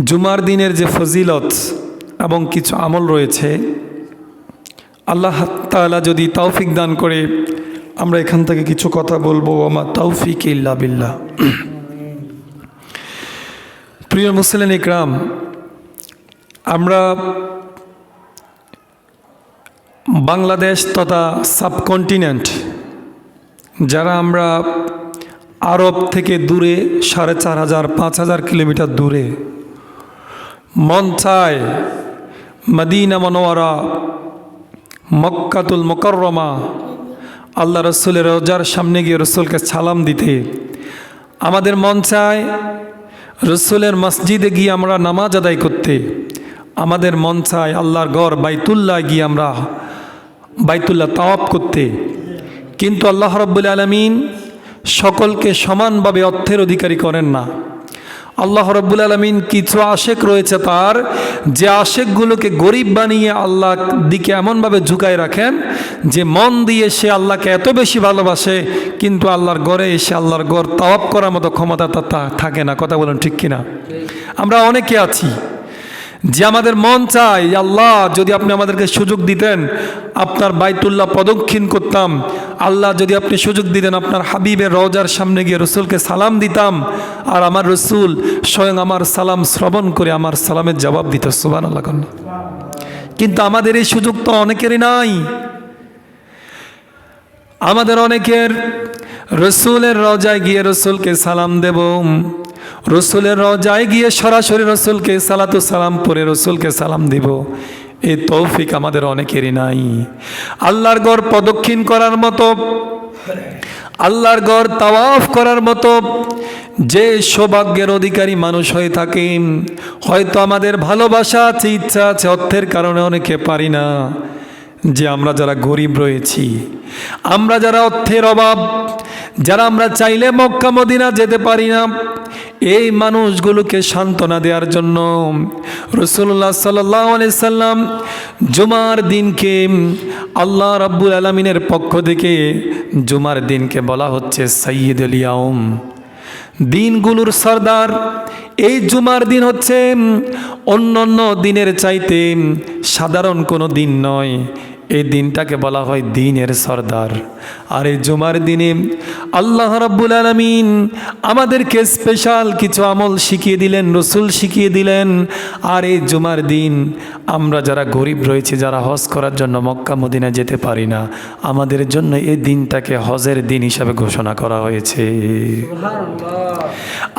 জুমার দিনের যে ফজিলত এবং কিছু আমল রয়েছে, আল্লাহ তাআলা যদি তৌফিক দান করে আমরা এখান থেকে কিছু কথা বলবো। আমার তৌফিক ইল্লা বিল্লাহ। প্রিয় মুসলিম ইকরাম, আমরা বাংলাদেশ তথা সাবকন্টিনেন্ট যারা আমরা আরব থেকে দূরে ৪,৫০০ কিলোমিটার দূরে, মন চায় মদিনা মনোয়ারা, মক্কাতুল মুকাররমা, আল্লাহ রসুলের রোজার সামনে গিয়ে রসুলকে সালাম দিতে। আমাদের মন চায় রসুলের মসজিদে গিয়ে আমরা নামাজ আদায় করতে। আমাদের মন চায় আল্লাহর ঘর বাইতুল্লাহ গিয়ে আমরা বাইতুল্লাহ তাওয়াফ করতে। কিন্তু আল্লাহ রাব্বুল আলামিন সকলকে সমানভাবে অর্থের অধিকারী করেন না। আল্লাহ রাব্বুল আলামিন কিছু আশেক রয়েছে তার, যে আশেকগুলোকে গরিব বানিয়ে আল্লাহ দিকে এমনভাবে ঝুঁকায় রাখেন যে মন দিয়ে সে আল্লাহকে এত বেশি ভালোবাসে, কিন্তু আল্লাহর ঘরে এসে আল্লাহর ঘর তাওয়াফ করার মতো ক্ষমতা তার থাকে না। কথা বলেন ঠিক কিনা? আমরা অনেকে আছি যে আমাদের মন চায়, আল্লাহ যদি আপনি আমাদেরকে সুযোগ দিতেন আপনার বাইতুল্লাহ প্রদক্ষিণ করতাম, আল্লাহ যদি আপনি সুযোগ দিতেন আপনার হাবিবের রওজার সামনে গিয়ে রসুলকে সালাম দিতাম, আর আমার রসুল স্বয়ং আমার সালাম শ্রবণ করে আমার সালামের জবাব দিত। সুবহানাল্লাহ। কিন্তু আমাদের এই সুযোগ তো অনেকেরই নাই। আমাদের অনেকের রসুলের রওজায় গিয়ে রসুলকে সালাম দেব, রসুলের রওজায় গিয়ে সরাসরি রসুলকে সালাতু সালাম পরে রসুলকে সালাম দিব, এই তৌফিক আমাদের অনেকেরই নাই। আল্লাহর ঘর প্রদক্ষিণ করার মতো, আল্লাহর ঘর তাওয়াফ করার মতো যে সৌভাগ্যের অধিকারী মানুষ হয়ে থাকে, হয়তো আমাদের ভালোবাসা আছে, ইচ্ছা আছে, অর্থের কারণে অনেকে পারি না। যে আমরা যারা গরিব রয়েছি, আমরা যারা অর্থের অভাব, যারা আমরা চাইলে মক্কা মদিনা যেতে পারি না, এই মানুষগুলোকে সান্ত্বনা দেওয়ার জন্য রাসূলুল্লাহ সাল্লাল্লাহু আলাইহি সাল্লাম জুমার দিনকে আল্লাহ রাব্বুল আলামিনের পক্ষ থেকে জুমার দিনকে বলা হচ্ছে সাইয়্যিদুল ইয়াউম, দিনগুলোর সরদার। এই জুমার দিন হচ্ছে অন্যান্য দিনের চাইতে সাধারণ কোনো দিন নয়, এই দিনটাকে বলা হয় দিনের সরদার। আর এই জুমার দিনে আল্লাহ রাব্বুল আলামিন আমাদেরকে স্পেশাল কিছু আমল শিখিয়ে দিলেন, রসুল শিখিয়ে দিলেন। আর এই জুমার দিন আমরা যারা গরিব রয়েছে, যারা হজ করার জন্য মক্কা মদিনা যেতে পারি না, আমাদের জন্য এই দিনটাকে হজের দিন হিসাবে ঘোষণা করা হয়েছে।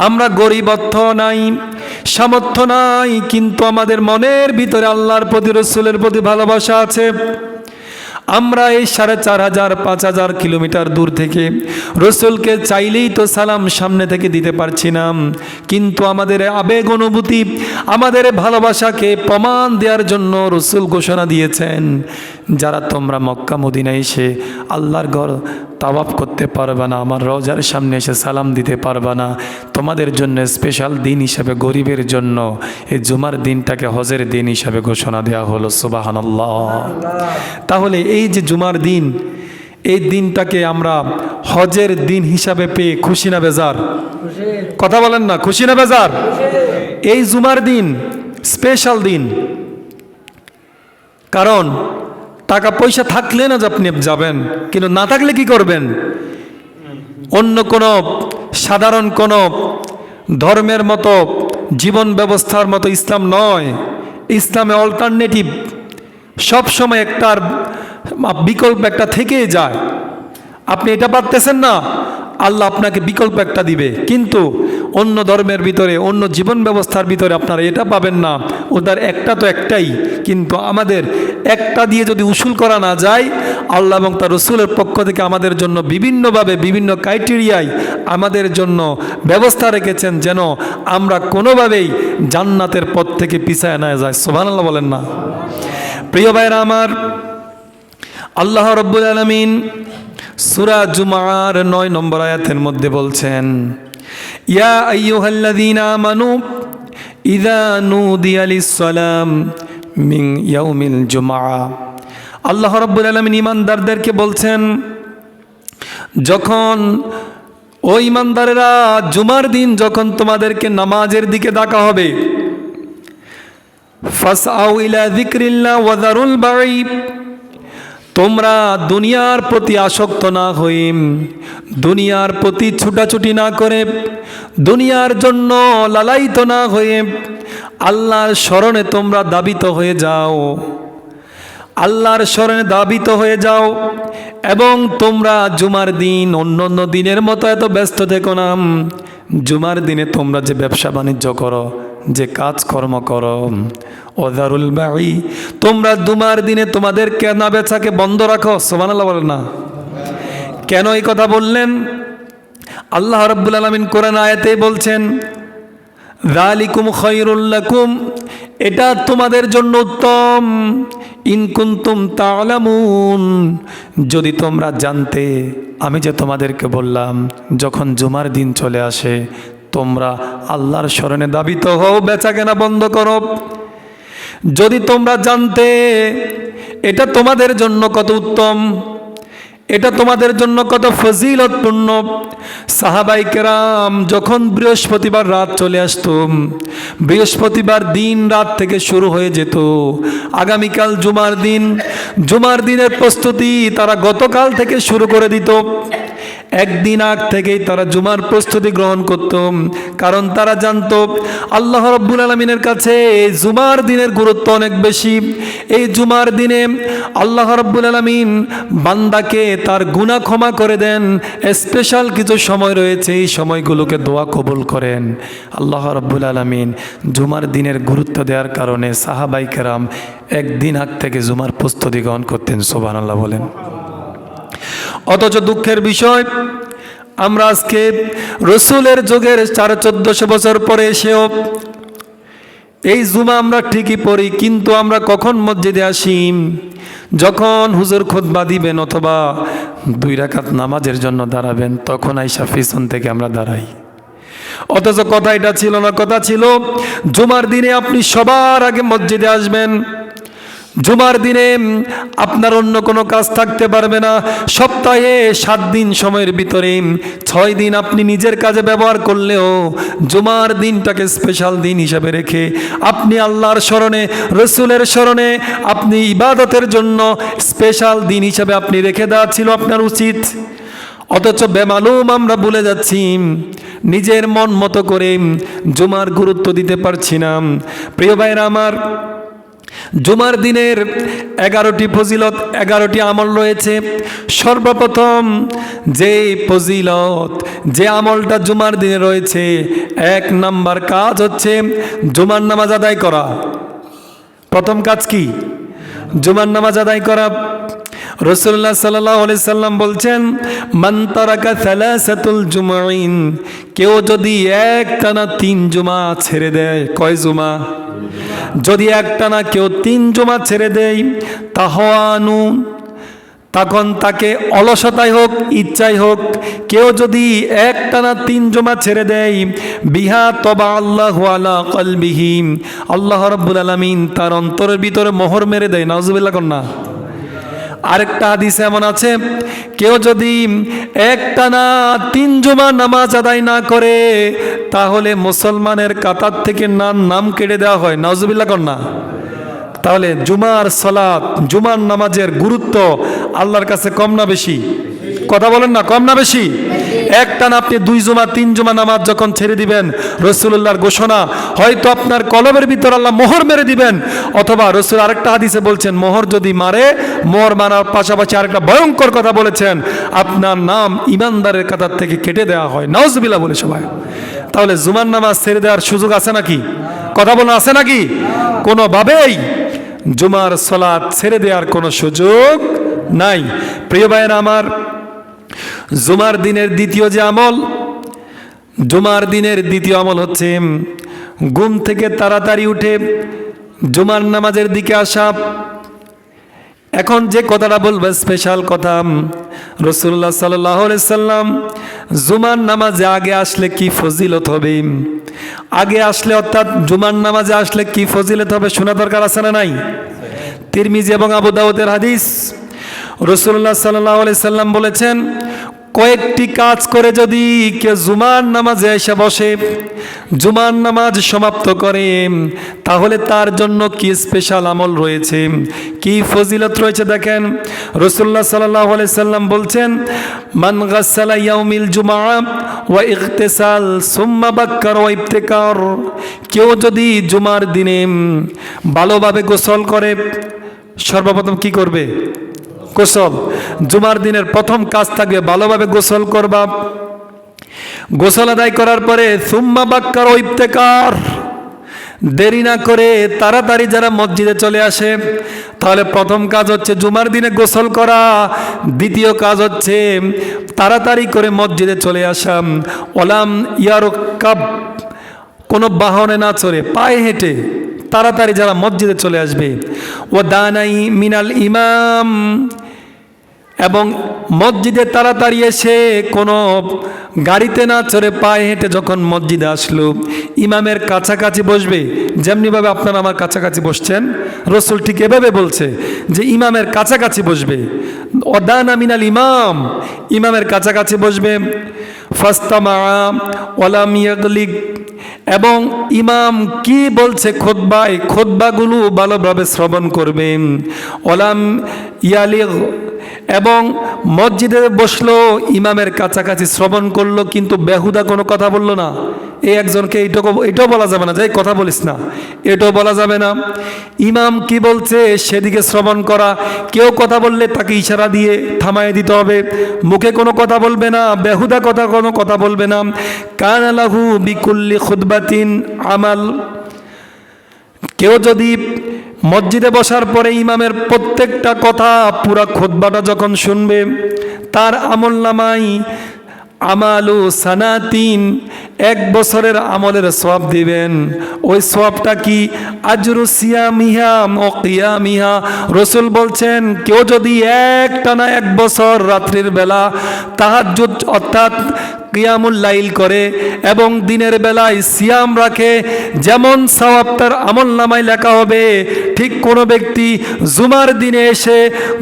আমরা গরিব, অর্থ নাই, সামর্থ্য নাই, কিন্তু আমাদের মনের ভিতরে আল্লাহর প্রতি, রসুলের প্রতি ভালোবাসা আছে। আমরা এই ৪,৫০০ কিলোমিটার দূর থেকে রসুলকে চাইলেই তো সালাম সামনে থেকে দিতে পারছি না, কিন্তু আমাদের আবেগ অনুভূতি, আমাদের ভালোবাসাকে প্রমাণ দেওয়ার জন্য রসুল ঘোষণা দিয়েছেন, যারা তোমরা মক্কা মদিনা এসে আল্লাহর ঘর তাওয়াফ করতে পারবে না, আমার রওজার সামনে এসে সালাম দিতে পারবে না, তোমাদের জন্য স্পেশাল দিন হিসাবে, গরিবের জন্য এই জুমার দিনটাকে হজের দিন হিসাবে ঘোষণা দেওয়া হলো। সুবহানাল্লাহ। তাহলে এই যে জুমার দিন, এই দিনটাকে আমরা হজের দিন হিসাবে পেয়ে খুশি না বেজার? কথা বলেন না, খুশি না বেজার? এই জুমার দিন স্পেশাল দিন, কারণ টাকা পয়সা থাকলে না আপনি যাবেন, কিন্তু না থাকলে কি করবেন? অন্য কোনো সাধারণ কোনো ধর্মের মতো জীবন ব্যবস্থার মতো ইসলাম নয়। ইসলামে অল্টারনেটিভ সবসময় একটার বিকল্প একটা থেকেই যায়। আপনি এটা পারতেছেন না, আল্লাহ আপনাকে বিকল্প একটা দিবে, কিন্তু অন্য ধর্মের ভিতরে, অন্য জীবন ব্যবস্থার ভিতরে আপনারা এটা পাবেন না। ওদের একটা তো একটাই, কিন্তু আমাদের একটা দিয়ে যদি উসুল করা না যায়, আল্লাহ এবং তার রসুলের পক্ষ থেকে আমাদের জন্য বিভিন্নভাবে, বিভিন্ন ক্রাইটেরিয়ায় আমাদের জন্য ব্যবস্থা রেখেছেন, যেন আমরা কোনোভাবেই জান্নাতের পথ থেকে পিছায় না যায়। সুবহানাল্লাহ বলেন না? প্রিয় ভাইরা আমার, আল্লাহ রাব্বুল আলামিন সূরা জুমার ৯ নম্বর আয়াতের মধ্যে বলছেন, ইয়া আইয়ুহাল্লাযীনা আমানু ইযা নুদিয়া লিস-সালাম মিন ইয়াউমিল জুমআ। আল্লাহ রাব্বুল আলামিন ঈমানদারদেরকে বলছেন, যখন ও ঈমানদারেরা, জুমার দিন যখন তোমাদেরকে নামাজের দিকে ডাকা হবে, ফাসআউ ইলা যিকরিল্লাহ ওয়া যারুল বাই। তোমরা দুনিয়ার প্রতি আসক্ত না হয়ে, দুনিয়ার প্রতি ছুটাছুটি না করে, দুনিয়ার জন্য লালায়িত না হয়ে আল্লাহর শরণে তোমরা দাবিত হয়ে যাও, আল্লাহর শরণে দাবিত হয়ে যাও। এবং তোমরা জুমার দিন অন্য দিনের মতো এত ব্যস্ত থেকো না। জুমার দিনে তোমরা যে ব্যবসা বাণিজ্য করো, যে কাজকর্ম করো, ওয়াদারুল বাই, তোমরা জুমার দিনে তোমাদের কেনা বেচাকে বন্ধ রাখো। সুবহানাল্লাহ বলেন না? কেন এই কথা বললেন? আল্লাহ রাব্বুল আলামিন কোরআন আয়াতে বলছেন, যালিকুম খায়রুল লাকুম, এটা তোমাদের জন্য উত্তম, ইন কুনতুম তা'লামুন, যদি তোমরা জানতে। আমি যে তোমাদেরকে বললাম যখন জুমার দিন চলে আসে তোমরা আল্লাহর শরণে দাবিত হও, বেচাকেনা বন্ধ করো। যদি তোমরা জানতে এটা তোমাদের জন্য কত উত্তম, এটা তোমাদের জন্য কত ফজিলতপূর্ণ। সাহাবাই কেরাম যখন বৃহস্পতিবার রাত চলে আসতো, বৃহস্পতিবার দিন রাত থেকে শুরু হয়ে যেত, আগামীকাল জুমার দিন, জুমার দিনের প্রস্তুতি তারা গতকাল থেকে শুরু করে দিত। একদিন আগ থেকেই তারা জুমার প্রস্তুতি গ্রহণ করত, কারণ তারা জানতো আল্লাহ রাব্বুল আলামিনের কাছে এই জুমার দিনের গুরুত্ব অনেক বেশি। এই জুমার দিনে আল্লাহ রাব্বুল আলামিন বান্দাকে তার গুনাহ ক্ষমা করে দেন। স্পেশাল কিছু সময় রয়েছে, এই সময়গুলোকে দোয়া কবুল করেন। আল্লাহ রাব্বুল আলামিন জুমার দিনের গুরুত্ব দেওয়ার কারণে সাহাবাই কেরাম একদিন আগ থেকে জুমার প্রস্তুতি গ্রহণ করতেন। সুবহানাল্লাহ বলেন। অথচ দুঃখের বিষয়, আমরা আজকে রসুলের যুগের 1450 বছর পরে এসেও এই জুমা আমরা ঠিকই পড়ি, কিন্তু আমরা কখন মসজিদে আসি? যখন হুজুর খুতবা দিবেন অথবা 2 রাকাত নামাজের জন্য দাঁড়াবেন, তখন আইসা পিছন থেকে আমরা দাঁড়াই। অথচ কথা এটা ছিল না, কথা ছিল জুমার দিনে আপনি সবার আগে মসজিদে আসবেন। জুমার দিনে আপনার অন্য কোনো কাজ থাকতে পারবে না। সপ্তাহে 7 দিন সময়ের ভিতরে 6 দিন আপনি নিজের কাজে ব্যবহার করলেও জুমার দিনটাকে স্পেশাল দিন হিসাবে রেখে আপনি আল্লাহর শরণে, রসুলের শরণে, আপনি ইবাদতের জন্য স্পেশাল দিন হিসাবে আপনি রেখে দেওয়া ছিল আপনার উচিত। অথচ বেমালুম আমরা ভুলে যাচ্ছি, নিজের মন মতো করে জুমার গুরুত্ব দিতে পারছি না। প্রিয় ভাইরা আমার, জুমার দিনের 11টি ফজিলত, 11টি আমল রয়েছে। সর্বপ্রথম যে ফজিলত, যে আমলটা জুমার দিনে রয়েছে, 1 নাম্বার কাজ হচ্ছে জুমার নামাজ আদায় করা। প্রথম কাজ কি? জুমার নামাজ আদায় করা। রাসূলুল্লাহ সাল্লাল্লাহু আলাইহি সাল্লাম বলছেন, মান তারাকা সালাসাতুল জুমাইন, কেউ যদি একটানা 3 জুমা ছেড়ে দেয়। কয় জুমা? যদি একটানা কেউ 3 জুমা ছেড়ে দেয়, তাহওয়ানু, তখন তাকে অলসতাই হোক ইচ্ছাই হোক, কেউ যদি একটানা 3 জুমা ছেড়ে দেয়, বিহা তবা আল্লাহু আলা কলবিহি, আল্লাহ রাব্বুল আলামিন তার অন্তরের ভিতরে মোহর মেরে দেয়। নাউজুবিল্লাহ কন্না। আরেকটা হাদিসে এমন আছে, কেউ যদি একটানা 3 জুমা নামাজ আদায় না করে, তাহলে মুসলমানের কাতার থেকে নাম কেটে দেওয়া হয়। নাউজুবিল্লাহ কন্না। তাহলে জুমার সালাত, জুমার নামাজের গুরুত্ব আল্লাহর কাছে কম না বেশি? কথা বলেন না, কম না বেশি? একটানা আপনি 2 জুমা 3 জুমা নামাজ যখন ছেড়ে দিবেন, রাসূলুল্লাহর ঘোষণা, হয়তো আপনার কলবের ভিতর আল্লাহ মোহর মেরে দিবেন, অথবা রাসূল আরেকটা হাদিসে বলছেন, মোহর যদি মারে, মোহর মারার পাশাপাশি আরেকটা ভয়ঙ্কর কথা বলেছেন, আপনার নাম ঈমানদারের কাতার থেকে কেটে দেওয়া হয়। নাউজুবিল্লাহ বলে সবাই। তাহলে জুমার নামাজ ছেড়ে দেওয়ার সুযোগ আছে নাকি? কথা বলেন, আছে নাকি? কোনোভাবেই জুমার সালাত ছেড়ে দেওয়ার কোনো সুযোগ নাই। প্রিয় ভাইয়েরা আমার, জুমার দিনের দ্বিতীয় যে আমল, জুমার দিনের দ্বিতীয় আমল হচ্ছে ঘুম থেকে তাড়াতাড়ি উঠে জুমার নামাজের দিকে আসা। এখন যে কথাটা বলবো স্পেশাল কথা। রাসূলুল্লাহ সাল্লাল্লাহু আলাইহি সাল্লাম জুমার নামাজে আগে আসলে কি ফজিলত হবে, আগে আসলে অর্থাৎ জুমার নামাজে আসলে কি ফজিলত হবে শোনা দরকার আছে না নাই? তিরমিজি এবং আবু দাউদের হাদিস। রাসূলুল্লাহ সাল্লাল্লাহু আলাইহি সাল্লাম বলেছেন, কয়েকটি কাজ করে যদি কেউ জুমার নামাজে এসে বসে, জুমার নামাজ সমাপ্ত করে, তাহলে তার জন্য কি স্পেশাল আমল রয়েছে, কি ফজিলত রয়েছে দেখেন। রাসূলুল্লাহ সাল্লাল্লাহু আলাইহি সাল্লাম বলছেন, মান গাসসালা ইয়াউমিল জুমআ ওয়া ইগতিসাল সুম্মা বাক্কার ওয়া ইবতিকার, কেউ যদি জুমার দিনে ভালোভাবে গোসল করে, সর্বপ্রথম কি করবে? গোসল। জুমার দিনের প্রথম কাজ থাকবে ভালোভাবে গোসল করবা। গোসল আদায় করার পরে সুম্মা বাক্কার ওয়া ইবতিকার, দেরি না করে তাড়াতাড়ি যারা মসজিদে চলে আসে, তাহলে প্রথম কাজ হচ্ছে জুমার দিনে গোসল করা, দ্বিতীয় কাজ হচ্ছে তাড়াতাড়ি করে মসজিদে চলে আসা। ওলাম ইয়ারকাব, কোনো বাহনে না চড়ে পায়ে হেঁটে তাড়াতাড়ি যারা মসজিদে চলে আসবে। ও দানাই মিনাল ইমাম, এবং মসজিদে তাড়াতাড়ি এসে কোনো গাড়িতে না চড়ে পায়ে হেঁটে যখন মসজিদে আসলো, ইমামের কাছাকাছি বসবে। যেমনিভাবে আপনারা আমার কাছাকাছি বসছেন, রাসূল ঠিক এভাবে বলছে যে ইমামের কাছাকাছি বসবে। ওদানা মিনাল ইমাম, ইমামের কাছাকাছি বসবে। ফাস্তামা ওয়ালাম ইয়াগলিক, এবং ইমাম কি বলছে খুতবায়, খুতবাগুলো ভালোভাবে শ্রবণ করবে। ওলাম ইয়ালিগ, এবং মসজিদে বসলো, ইমামের কাছাকাছি শ্রবণ করলো, কিন্তু বেহুদা কোনো কথা বললো না। এই একজনকে এটাও বলা যাবে না যে কথা বলিস না, এটাও বলা যাবে না। ইমাম কি বলছে সেদিকে শ্রবণ করা, কেউ কথা বললে তাকে ইশারা দিয়ে থামায় দিতে হবে, মুখে কোনো কথা বলবে না, বেহুদা কোনো কথা বলবে না। কানা লাহু বিকুল্লি খুতবাতিন আমাল, কেউ যদি মসজিদে বসার পরে ইমামের প্রত্যেকটা কথা পুরা খুতবাটা যখন শুনবে, তার আমলনামায় আমালু সানাতিন, 1 বছরের আমলের সওয়াব দিবেন। ওই সওয়াবটা কি? আজরু সিয়ামিহা ও কিয়ামিহা। রাসূল বলছেন কেউ যদি একটানা 1 বছর রাত্রির বেলা তাহাজ্জুদ অর্থাৎ কিয়ামুল লাইল করে এবং দিনের বেলায় সিয়াম রাখে, যেমন সওয়াব তার আমলনামায় লেখা হবে, ঠিক কোনো ব্যক্তি জুমার দিনে এসে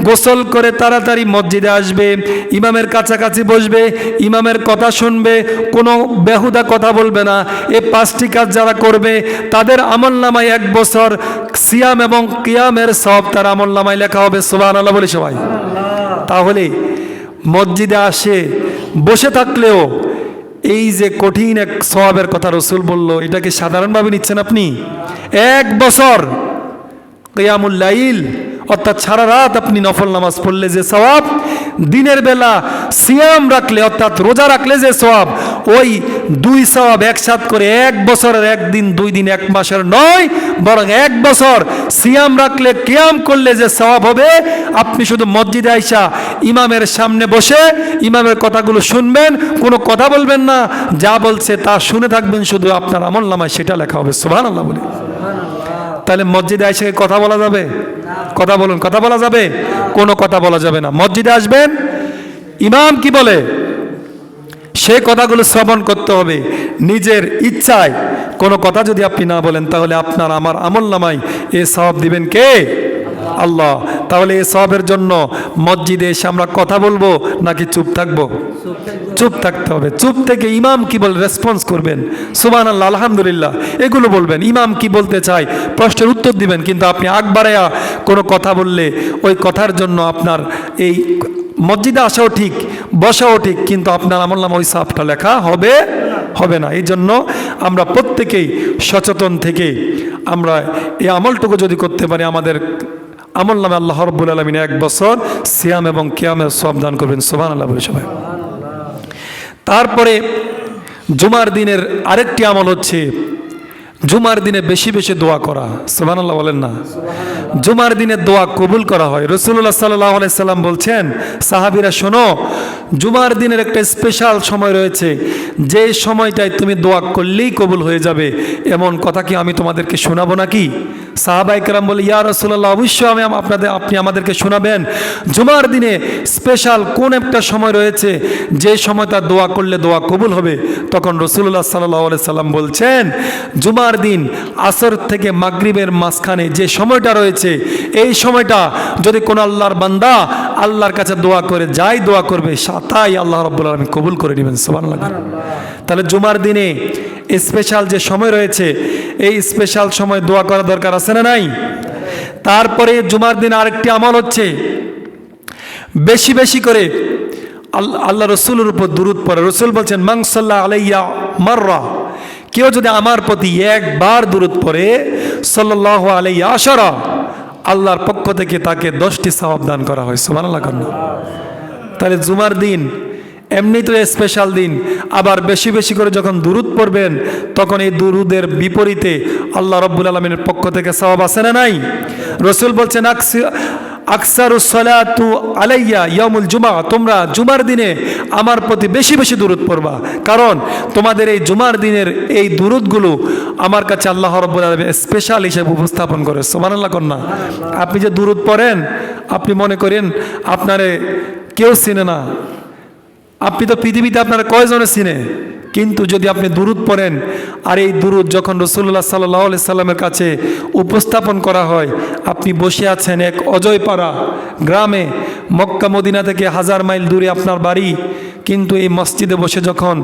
গোসল করে তাড়াতাড়ি মসজিদে আসবে, ইমামের কাছাকাছি বসবে, ইমামের কথা শুনবে, কোনো বেহুদা কথা বলবে না, এই 5টি কাজ যারা করবে তাদের আমলনামায় 1 বছর সিয়াম এবং কিয়ামের সওয়াব তার আমলনামায় লেখা হবে। সুবহানাল্লাহ বলি সবাই। তাহলে মসজিদে আসে বসে থাকলেও এই যে কঠিন এক সওয়াবের কথা রাসূল বলল, এটাকে সাধারণভাবে নিচ্ছেন আপনি? 1 বছর কিয়ামুল লাইল অর্থাৎ সারা রাত আপনি নফল নামাজ পড়লে যে সওয়াব, দিনের বেলা সিয়াম রাখলে অর্থাৎ রোজা রাখলে যে সওয়াব, ওই 2 সওয়াব একসাথ করে 1 বছরের 1 দিন 2 দিন 1 মাসের নয়, বরং 1 বছর সিয়াম রাখলে কিয়াম করলে যে সওয়াব হবে, আপনি শুধু মসজিদে আইসা ইমামের সামনে বসে ইমামের কথাগুলো শুনবেন, কোনো কথা বলবেন না, যা বলছে তা শুনে থাকবেন, শুধু আপনার আমলনামায় সেটা লেখা হবে। সুবহানাল্লাহ বলি। তাহলে মসজিদে এসে কথা বলা যাবে? কথা বলুন, কথা বলা যাবে? কোনো কথা বলা যাবে না। মসজিদে আসবেন, ইমাম কি বলে সেই কথাগুলো শ্রবণ করতে হবে। নিজের ইচ্ছায় কোনো কথা যদি আপনি না বলেন, তাহলে আপনার আমার আমলনামায় এ সওয়াব দিবেন কে? আল্লাহ। তাহলে এই সওয়াবের জন্য মসজিদে এসে আমরা কথা বলবো নাকি চুপ থাকবো? চুপ থাকতে হবে। চুপ থেকে ইমাম কি বলে রেসপন্স করবেন, সুবহানাল্লাহ, আলহামদুলিল্লাহ এগুলো বলবেন। ইমাম কি বলতে চায় প্রশ্নের উত্তর দিবেন, কিন্তু আপনি আগ বাড়ায়া কোনো কথা বললে ওই কথার জন্য আপনার এই মসজিদে আসাও ঠিক, বসাও ঠিক, কিন্তু আপনার আমলনামায় ওই সওয়াবটা লেখা হবে না। এই জন্য আমরা প্রত্যেকেই সচেতন থেকে আমরা এই আমলটুকু যদি করতে পারি, আমাদের আমলনামায় আল্লাহ রাব্বুল আলামিন 1 বছর সিয়াম এবং কিয়ামের সওয়াব দান করবেন। সুবহানাল্লাহ বলে সবাই। তারপরে জুমার দিনের আরেকটি আমল হচ্ছে জুমার দিনে বেশি বেশি দোয়া করা। সুবহানাল্লাহ বলেন না? জুমার দিনে দোয়া কবুল করা হয়। রাসূলুল্লাহ সাল্লাল্লাহু আলাইহি সাল্লাম বলছেন, সাহাবীরা শোনো, জুমার দিনের একটা স্পেশাল সময় রয়েছে, যে সময়টায় তুমি দোয়া করলেই কবুল হয়ে যাবে। এমন কথা কি আমি তোমাদেরকে শোনাবো নাকি? সাহাবায়ে কেরাম বলে, ইয়া রাসূলুল্লাহ, অবশ্যই আপনি আমাদেরকে শোনাবেন। জুমার দিনে স্পেশাল কোন একটা সময় রয়েছে যে সময়টা দোয়া করলে দোয়া কবুল হবে? তখন রাসূলুল্লাহ সাল্লাল্লাহু আলাইহি সাল্লাম বলছেন, জুমার জুমার দিন আসর থেকে মাগরিবের মাঝখানে যে সময়টা রয়েছে, এই সময়টা যদি কোনো আল্লাহর বান্দা আল্লাহর কাছে দোয়া করে যাই দোয়া করবে, তাই আল্লাহ রাব্বুল আলামিন কবুল করে নেবেন। সুবহানাল্লাহ। তাহলে জুমার দিনে স্পেশাল যে সময় রয়েছে, এই স্পেশাল সময় দোয়া করা দরকার আছে না নাই? তারপরে জুমার দিন আরেকটি আমল হচ্ছে বেশি বেশি করে আল্লাহ রসুলের উপর দুরূদ পড়ে। রসুল বলছেন, মান সাল্লা আলাইয়া মাররা, কেউ যদি আমার প্রতি একবার দুরূদ পড়ে, সাল্লাল্লাহু আলাইহি আশারা, আল্লাহর পক্ষ থেকে তাকে 10টি সওয়াব দান করা হয়। সুবহানাল্লাহ। তাহলে জুমার দিন এমনি তো স্পেশাল দিন, আবার বেশি বেশি করে যখন দুরূদ পড়বেন তখন এই দুরূদের বিপরীতে আল্লাহ রাব্বুল আলামিনের পক্ষ থেকে সওয়াব আছে না নাই? রসুল বলছেন, আকসারুস সালাতু আলাইয়া ইয়াউমুল জুমা, তোমরা জুমার দিনে আমার প্রতি বেশি বেশি দুরূদ পড়বা, কারণ তোমাদের এই জুমার দিনের এই দুরূদগুলো আমার কাছে আল্লাহ রাব্বুল আলামিন স্পেশাল হিসেবে উপস্থাপন করে। সুবহানাল্লাহ কন্যা। আপনি যে দুরূদ পড়েন, আপনি মনে করেন আপনারে কেউ চিনে না, আপনি তো পৃথিবীতে আপনার কয়জনে চিনে, কিন্তু যদি আপনি দুরূদ পড়েন আর এই দুরূদ যখন রাসূলুল্লাহ সাল্লাল্লাহু আলাইহি সাল্লামের কাছে উপস্থাপন করা হয়, আপনি বসে আছেন এক অজয়পাড়া গ্রামে, মক্কা মদিনা থেকে 1000 মাইল দূরে আপনার বাড়ি, কিন্তু এই মসজিদে বসে যখন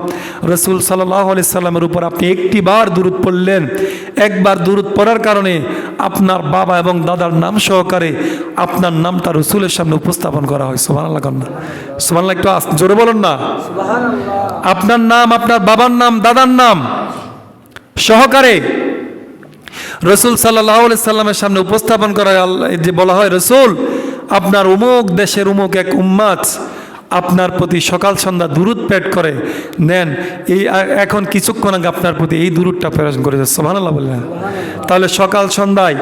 রাসূল সাল্লাল্লাহু আলাইহি সাল্লামের উপর আপনি একটি বার দুরূদ পড়লেন, একবার দুরূদ পড়ার কারণে আপনার বাবা এবং দাদার নাম সহকারে আপনার নামটা রাসূলের সামনে উপস্থাপন করা হয়। সুবহানাল্লাহ কন্যা। সুবহানাল্লাহ। একটু জোরে বলুন না। সুবহানাল্লাহ। আপনার নাম, আপনার বাবার নাম, দাদার নাম সহকারে রাসূল সাল্লাল্লাহু আলাইহি সাল্লামের সামনে উপস্থাপন করা হয়। আল্লাহ যে বলা হয়, রাসূল আপনার অমুক দেশের অমুক এক উম্মাত আপনার প্রতি সকাল সন্ধ্যা দুরূদ পাঠ করে নেন, এই এখন কিছুক্ষণ আগে আপনার প্রতি এই দুরূদটা প্রেরণ করেছে। সুবহানাল্লাহ বললেন। তাহলে সকাল সন্ধ্যায়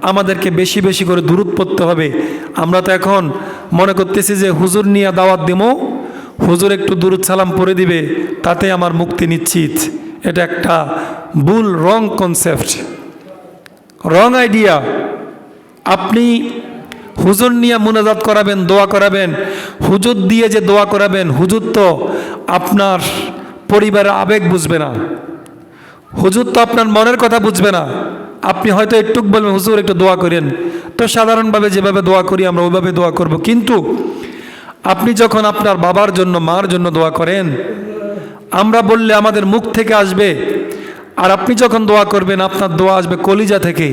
আমাদেরকে বেশি বেশি করে দুরূদ পড়তে হবে। আমরা তো এখন মনে করতেছি যে হুজুর নিয়ে দাওয়াত দেবো, হুজুর একটু দুরূদ সালাম পড়ে দিবে, তাতে আমার মুক্তি নিশ্চিত। এটা একটা ভুল, রং কনসেপ্ট, রং আইডিয়া। আপনি হুজুর নিয়ে মুনাজাত করাবেন, দোয়া করাবেন, হুজুর দিয়ে যে দোয়া করাবেন, হুজুর তো আপনার পরিবারের আবেগ বুঝবে না, হুজুর তো আপনার মনের কথা বুঝবে না। আপনি হয়তো একটু বলবেন, হুজুর একটু দোয়া করেন, তো সাধারণভাবে যেভাবে দোয়া করি আমরা ওইভাবে দোয়া করব। কিন্তু আপনি যখন আপনার বাবার জন্য, মার জন্য দোয়া করেন, আমরা বললে আমাদের মুখ থেকে আসবে, আর আপনি যখন দোয়া করবেন আপনার দোয়া আসবে কলিজা থেকে,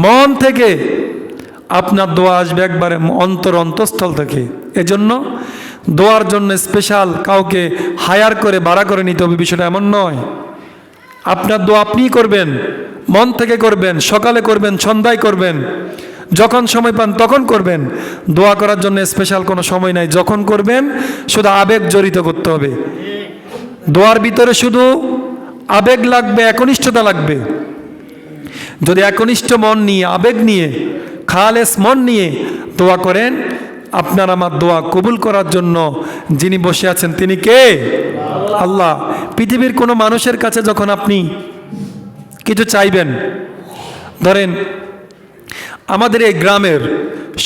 মন থেকে, আপনার দোয়া আসবে একবারে অন্তঃস্থল থেকে। এজন্য দোয়ার জন্য স্পেশাল কাউকে হায়ার করে ভাড়া করে নিতে হবে, বিষয়টা এমন নয়। আপনার দোয়া আপনিই করবেন, মন থেকে করবেন, সকালে করবেন, সন্ধ্যায় করবেন, যখন সময় পান তখন করবেন। দোয়া করার জন্য স্পেশাল কোনো সময় নাই, যখন করবেন শুধু আবেগ জড়িত করতে হবে। দোয়ার ভিতরে শুধু আবেগ লাগবে, একনিষ্ঠতা লাগবে। যদি একনিষ্ঠ মন নিয়ে, আবেগ নিয়ে, খালেস মন নিয়ে দোয়া করেন, আপনার আমার দোয়া কবুল করার জন্য যিনি বসে আছেন তিনি কে? আল্লাহ। পৃথিবীর কোনো মানুষের কাছে যখন আপনি কিছু চাইবেন, ধরেন আমাদের এই গ্রামের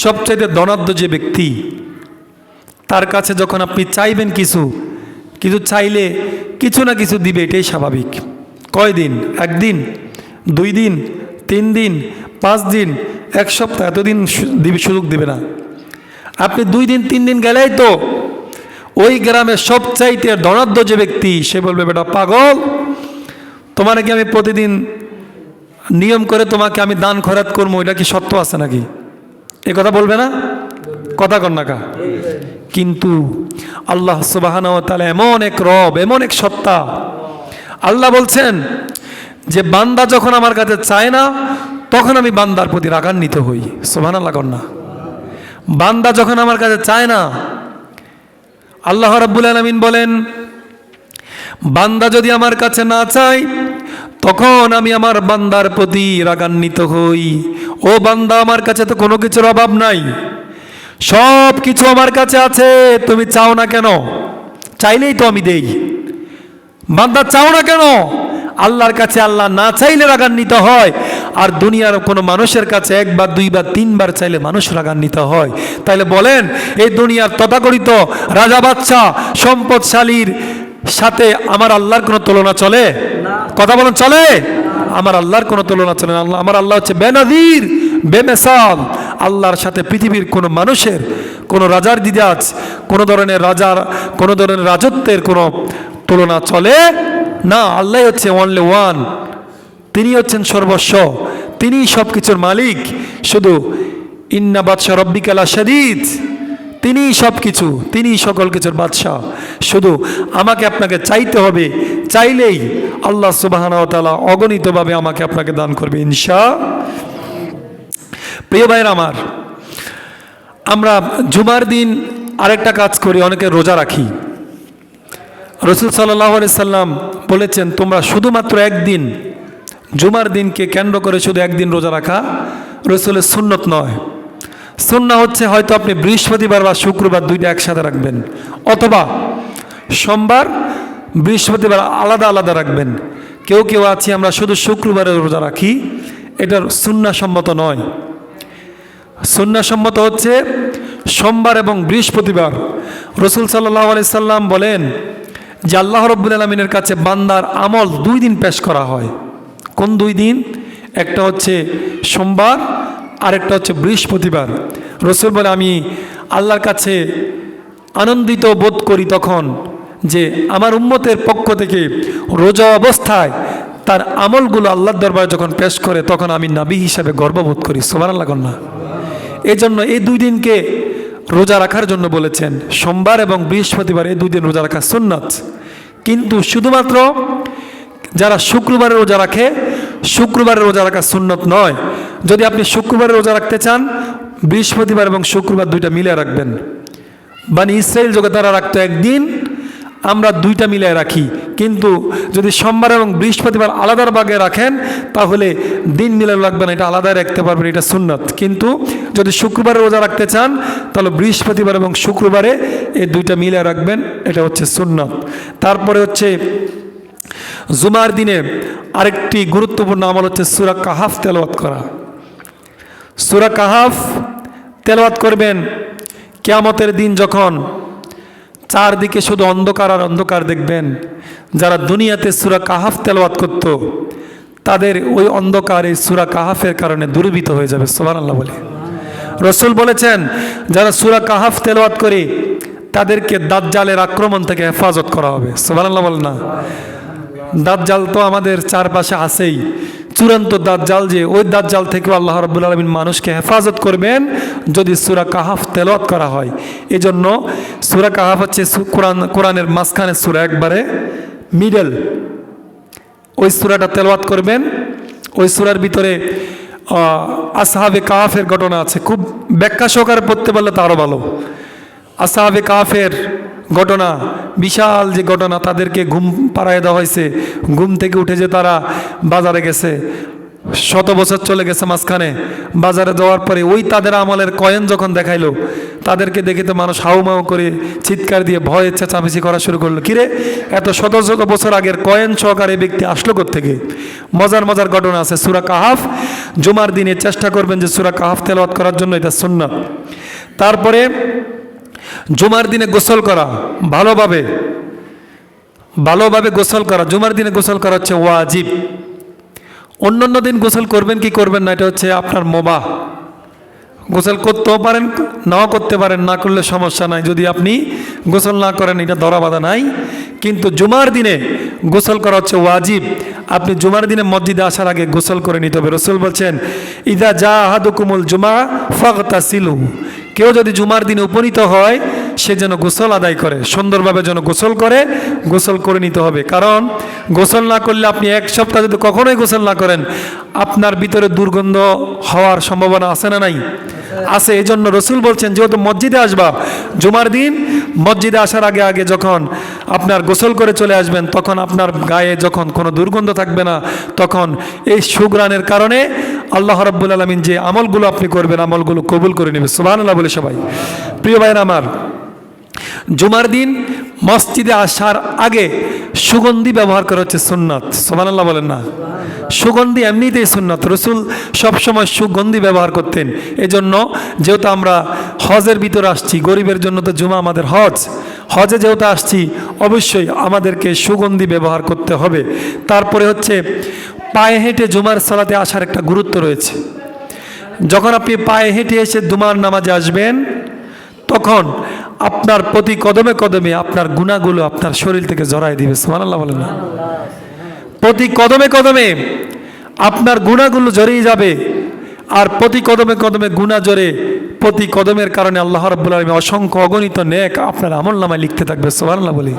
সবচাইতে ধনাঢ্য যে ব্যক্তি, তার কাছে যখন আপনি চাইবেন কিছু চাইলে কিছু না কিছু দিবে, এটাই স্বাভাবিক। কয়দিন? একদিন, 2 দিন, 3 দিন, 5 দিন, 1 সপ্তাহ, এতদিন সুযোগ দিবে না। আপনি 2 দিন 3 দিন গেলেই তো ওই গ্রামের সবচাইতে ধনাঢ্য যে ব্যক্তি, সে বলবে, বেটা পাগল, তোমার কি আমি প্রতিদিন নিয়ম করে তোমাকে আমি দান খয়রাত করবো, এটা কি সত্য আছে নাকি? এ কথা বলবে না? কথা কন না কা? কিন্তু আল্লাহ সুবহানাহু ওয়া তাআলা এমন এক রব, এমন এক সত্তা, আল্লাহ বলছেন যে বান্দা যখন আমার কাছে চায় না, তখন আমি বান্দার প্রতি রাগান্বিত হই। সুবহানাল্লাহ কন না? বান্দা যখন আমার কাছে চায় না, আল্লাহ রাব্বুল আলামিন বলেন, বান্দা যদি আমার কাছে না চায়, তখন আমি আমার বান্দার প্রতি রাগান্বিত হই। ও বান্দা, আমার কাছে তো কোনো কিছুর অভাব নাই, সব কিছু আমার কাছে আছে, তুমি চাও না কেন? চাইলেই তো আমি দেই। বান্দা চাও না কেন? আল্লাহর কাছে আল্লাহ না চাইলে রাগান্বিত হয়, আর দুনিয়ার কোনো মানুষের কাছে 1 বার 2 বার 3 বার চাইলে মানুষ রাগান্বিত হয়। তাইলে বলেন, এই দুনিয়ার তথাকথিত রাজা বাদশা সম্পদশালীর সাথে আমার আল্লাহর কোনো তুলনা চলে? কথা বলেন, চলে? আমার আল্লাহর কোনো তুলনা চলে না। আমার আল্লাহ হচ্ছে বেনাজির, বেমেসাল। আল্লাহর সাথে পৃথিবীর কোনো মানুষের, কোনো রাজার দিদাজ, কোনো ধরনের রাজত্বের কোনো তুলনা চলে না। আল্লাহ হচ্ছে অনলি ওয়ান, তিনি হচ্ছেন সর্বস্ব, তিনি সব কিছুর মালিক। শুধু ইন্না বাদশা রব্বিকা লাশাদীদ, তিনিই সব কিছু, তিনিই সকল কিছুর বাদশাহ। শুধু আমাকে আপনাকে চাইতে হবে, চাইলেই আল্লাহ সুবহানাহু ওয়া তাআলা অগণিতভাবে আমাকে আপনাকে দান করবে ইনশাআল্লাহ। প্রিয় ভাইরা আমার, আমরা জুমার দিন আরেকটা কাজ করি, অনেকে রোজা রাখি। রাসূল সাল্লাল্লাহু আলাইহি সাল্লাম বলেছেন, তোমরা শুধুমাত্র একদিন, জুমার দিনকে কেন্দ্র করে শুধু একদিন রোজা রাখা রাসূলের সুন্নত নয়। সুন্নাহ হচ্ছে হয়তো আপনি বৃহস্পতিবার বা শুক্রবার দুইটা একসাথে রাখবেন, অথবা সোমবার বৃহস্পতিবার আলাদা আলাদা রাখবেন। কেউ কেউ আছি আমরা শুধু শুক্রবারে রোজা রাখি, এটা সুন্নাহসম্মত নয়। সুন্নাহসম্মত হচ্ছে সোমবার এবং বৃহস্পতিবার। রাসূল সাল্লাল্লাহু আলাইহি সাল্লাম বলেন যে আল্লাহ রাব্বুল আলামিনের কাছে বান্দার আমল 2 দিন পেশ করা হয়। কোন 2 দিন? একটা হচ্ছে সোমবার, আরেকটা হচ্ছে বৃহস্পতিবার। রাসূল বলে, আমি আল্লাহর কাছে আনন্দিত বোধ করি তখন যে আমার উম্মতের পক্ষ থেকে রোজা অবস্থায় তার আমলগুলো আল্লাহর দরবারে যখন পেশ করে, তখন আমি নবী হিসাবে গর্ববোধ করি। সুবহানাল্লাহ না? এই জন্য এই 2 দিনকে রোজা রাখার জন্য বলেছেন। সোমবার এবং বৃহস্পতিবার এই 2 দিন রোজা রাখা সুন্নাত। কিন্তু শুধুমাত্র যারা শুক্রবারে রোজা রাখে, শুক্রবারে রোজা রাখা সুন্নত নয়। যদি আপনি শুক্রবারে রোজা রাখতে চান, বৃহস্পতিবার এবং শুক্রবার 2টা মিলে রাখবেন। বানি ইসরাইল যখন তারা রাখতো একদিন, আমরা 2টা মিলিয়ে রাখি। কিন্তু যদি সোমবার এবং বৃহস্পতিবার আলাদার ভাগে রাখেন, তাহলে দিন মিলে রাখবেন, এটা আলাদাই রাখতে পারবেন, এটা সুন্নাত। কিন্তু যদি শুক্রবারে রোজা রাখতে চান, তাহলে বৃহস্পতিবার এবং শুক্রবারে এই 2টা মিলিয়ে রাখবেন, এটা হচ্ছে সুন্নাত। তারপরে হচ্ছে জুমার দিনে আরেকটি গুরুত্বপূর্ণ আমল হচ্ছে সূরা কাহাফ তেলাওয়াত করা। সূরা কাহাফ তেলাওয়াত করবেন কিয়ামতের দিন, যখন চারদিকে শুধু অন্ধকার আর অন্ধকার দেখবেন। যারা দুনিয়াতে সূরা কাহাফ তেলাওয়াত করত, তাদের ওই অন্ধকার এই সূরা কাহাফের কারণে দূরীভূত হয়ে যাবে। সুবহানাল্লাহ বলে রাসূল বলেছেন, যারা সূরা কাহাফ তেলাওয়াত করে তাদেরকে দাজ্জালের আক্রমণ থেকে হেফাজত করা হবে। সুবহানাল্লাহ বলে না? দাজ্জাল তো আমাদের চারপাশে আছেই, চূড়ান্ত দাজ্জাল, যে ওই দাজ্জাল থেকে আল্লাহ রাব্বুল আলামিন মানুষকে হেফাজত করবেন যদি সূরা কাহাফ তেলাওয়াত করা হয়। এজন্য সূরা কাহাফ হচ্ছে কোরআনের মাঝখানে সূরা, একবারে মিডল। ওই সূরাটা তেলাওয়াত করবেন। ওই সূরার ভিতরে আসহাবে কাহাফের ঘটনা আছে, খুব ব্যাখ্যা সহকারে পড়তে পারলে তো আরও ভালো। আসহাবে কাহাফের ঘটনা, বিশাল যে ঘটনা, তাদেরকে ঘুম পাড়ায় দেওয়া হয়েছে, ঘুম থেকে উঠে যে তারা বাজারে গেছে, 100 বছর চলে গেছে মাঝখানে। বাজারে যাওয়ার পরে ওই তাদের আমলের কয়েন যখন দেখাইলো, তাদেরকে দেখে তো মানুষ হাউমাউ করে চিৎকার দিয়ে ভয়ে চেঁচামেচি করা শুরু করলো, কিরে এত শত শত বছর আগের কয়েন সহকারে ব্যক্তি আসলো কোত্থেকে? মজার মজার ঘটনা আছে। সূরা কাহাফ জুমার দিনে চেষ্টা করবেন যে সূরা কাহাফ তেলাওয়াত করার জন্য, এটা সুন্নাত। তারপরে জুমার দিনে গোসল করা, ভালোভাবে গোসল করা। জুমার দিনে গোসল করা হচ্ছে ওয়াজিব। অন্যান্য দিন গোসল করবেন কি করবেন না, এটা হচ্ছে আপনার মুবাহ। গোসল করতেও পারেন, নাও করতে পারেন, না করলে সমস্যা নাই। যদি আপনি গোসল না করেন, এটা ধরা বাঁধা নাই। কিন্তু জুমার দিনে গোসল করা হচ্ছে ওয়াজিব। আপনি জুমার দিনে মসজিদে আসার আগে গোসল করে নিতে হবে। রাসূল বলছেন, ইযা জা আহাদুকুমুল জুমা ফাগতাসিলু, কেউ যদি জুমার দিনে উপনীত হয়, সে যেন গোসল আদায় করে, সুন্দরভাবে যেন গোসল করে, গোসল করে নিতে হবে। কারণ গোসল না করলে, আপনি 1 সপ্তাহ যদি কখনোই গোসল না করেন, আপনার ভিতরে দুর্গন্ধ হওয়ার সম্ভাবনা আছে না নাই? আছে। এই জন্য রাসূল বলছেন, যেহেতু মসজিদে আসবা, জুমার দিন মসজিদে আসার আগে আগে যখন আপনার গোসল করে চলে আসবেন, তখন আপনার গায়ে যখন কোনো দুর্গন্ধ থাকবে না, তখন এই সুঘ্রাণের কারণে আল্লাহ রাব্বুল আলামিন যে আমলগুলো আপনি করবেন, আমলগুলো কবুল করে নেবে। সুবহানাল্লাহ বলে সবাই। প্রিয় ভাইরা আমার, জুমার দিন মসজিদে আসার আগে সুগন্ধি ব্যবহার করা হচ্ছে সুন্নাত। সুবহানাল্লাহ বলেন না? সুগন্ধি এমনিতেই সুন্নাত, রসুল সবসময় সুগন্ধি ব্যবহার করতেন। এজন্য যেহেতু আমরা হজের ভিতরে আসছি, গরিবের জন্য তো জুমা আমাদের হজে যেহেতু আসছি, অবশ্যই আমাদেরকে সুগন্ধি ব্যবহার করতে হবে। তারপরে হচ্ছে পায়ে হেঁটে জুমার সালাতে আসার একটা গুরুত্ব রয়েছে। যখন আপনি পায়ে হেঁটে এসে জুমার নামাজে আসবেন, তখন আপনার প্রতি কদমে কদমে আপনার গুনাহগুলো আপনার শরীর থেকে জড়াই দিবে। সুবহানাল্লাহ বলেন না? প্রতি কদমে কদমে আপনার গুনাহগুলো জড়িয়ে যাবে, আর প্রতি কদমে কদমে গুনাহ জড়ে প্রতি কদমের কারণে আল্লাহ রাব্বুল আলামিন অসংখ্য অগণিত নেক আপনার আমলনামায় লিখতে থাকবে। সুবহানাল্লাহ বলি।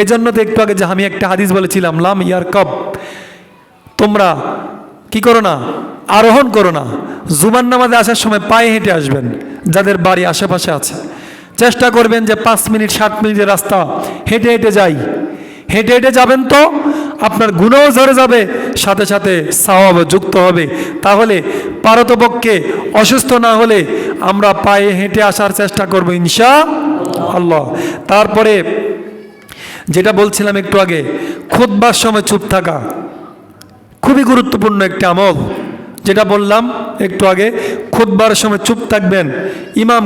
এজন্য তো একটু আগে যে আমি একটা হাদিস বলেছিলাম, লাম ইয়ারকাব, তোমরা কি করো না, আরোহণ করো না। জুমার নামাজে আসার সময় পায়ে হেঁটে আসবেন। যাদের বাড়ি আশেপাশে আছে চেষ্টা করবেন যে 5 মিনিট 7 মিনিটের রাস্তা হেঁটে হেঁটে যাই। হেঁটে হেঁটে যাবেন তো আপনার গুনাহও ঝরে যাবে, সাথে সাথে সওয়াবও যুক্ত হবে। তাহলে পারতপক্ষে অসুস্থ না হলে আমরা পায়ে হেঁটে আসার চেষ্টা করব ইনশাআল্লাহ। তারপরে যেটা বলছিলাম একটু আগে, খুতবার সময় চুপ থাকা খুবই গুরুত্বপূর্ণ একটি আমল। যেটা বললাম একটু আগে, খুতবার সময় চুপ থাকবেন। ইমাম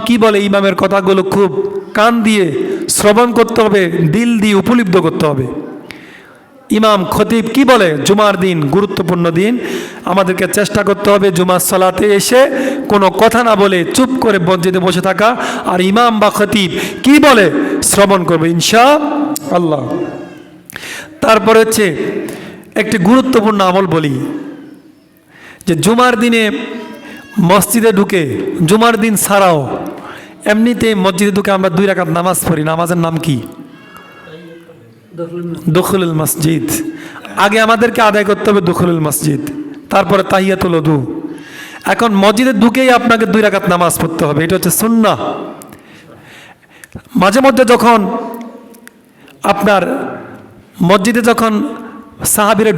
কি বলে, ইমামের কথাগুলো খুব কান দিয়ে শ্রবণ করতে হবে, দিল দিয়ে উপলব্ধি করতে হবে। ইমাম খতিব কি বলে, জুমার দিন গুরুত্বপূর্ণ দিন, আমাদেরকে চেষ্টা করতে হবে জুমার সালাতে এসে কোনো কথা না বলে চুপ করে মসজিদে বসে থাকা, আর ইমাম বা খতিব কি বলে শ্রবণ করবে ইনশাআল্লাহ। তারপরে হচ্ছে একটি গুরুত্বপূর্ণ আমল বলি, যে জুমার দিনে মসজিদে ঢুকে, জুমার দিন ছাড়াও এমনিতে মসজিদে ঢুকে আমরা 2 রাকাত নামাজ পড়ি। নামাজের নাম কি? দুখুলুল মসজিদ। আগে আমাদেরকে আদায় করতে হবে দুখুলুল মসজিদ, তারপরে তাহিয়াতুল ওযু। এখন মসজিদে ঢুকেই আপনাকে 2 রাকাত নামাজ পড়তে হবে, এটা হচ্ছে সুন্নাহ। মাঝে মধ্যে যখন আপনার মসজিদে যখন সাহাবীরা